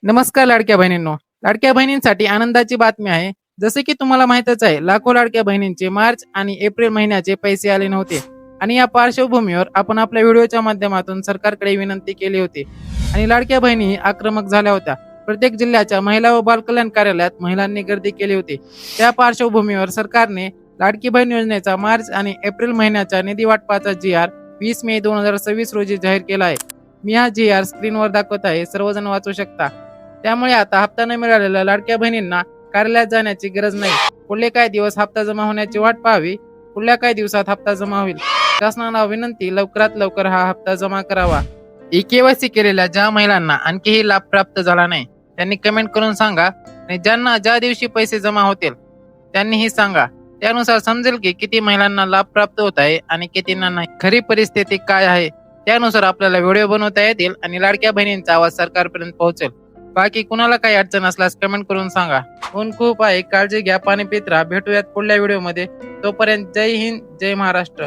नमस्कार लाडक्या बहिणींनो. लाडक्या बहिणींसाठी आनंदाची बातमी आहे. जसे की तुम्हाला माहीतच आहे, लाखो लाडक्या बहिणींचे मार्च आणि एप्रिल महिन्याचे पैसे आले नव्हते आणि या पार्श्वभूमीवर आपण आपल्या व्हिडिओच्या माध्यमातून सरकारकडे विनंती केली होती आणि लाडक्या बहिणी आक्रमक झाल्या होत्या. प्रत्येक जिल्ह्याच्या महिला व बाल कल्याण कार्यालयात महिलांनी गर्दी केली होती. त्या पार्श्वभूमीवर सरकारने लाडकी बहीण योजनेचा मार्च आणि एप्रिल महिन्याच्या निधी वाटपाचा GR 20 मे 2026 रोजी जाहीर केला आहे. मी हा GR स्क्रीनवर दाखवत आहे, सर्वजण वाचू शकता. त्यामुळे आता हप्ता न मिळालेल्या लाडक्या बहिणींना कार्यालयात जाण्याची गरज नाही. पुढले काही दिवस हप्ता जमा होण्याची वाट पाहावी. पुढल्या काही दिवसात हप्ता जमा होईल. शासनाला विनंती, लवकरात लवकर हा हप्ता जमा करावा. KYC केलेल्या ज्या महिलांना आणखीही लाभ प्राप्त झाला नाही त्यांनी कमेंट करून सांगा आणि ज्यांना ज्या दिवशी पैसे जमा होतील त्यांनीही सांगा. त्यानुसार समजेल की किती महिलांना लाभ प्राप्त होत आहे आणि कितींना नाही. खरी परिस्थिती काय आहे त्यानुसार आपल्याला व्हिडिओ बनवता येतील आणि लाडक्या बहिणींचा आवाज सरकारपर्यंत पोहोचेल. बाकी कुणाला काही अडचण असल्यास कमेंट करून सांगा. ऊन खूप आहे, काळजी घ्या, पाणी पित राहा. भेटूयात पुढल्या व्हिडिओमध्ये. तोपर्यंत जय हिंद, जय महाराष्ट्र.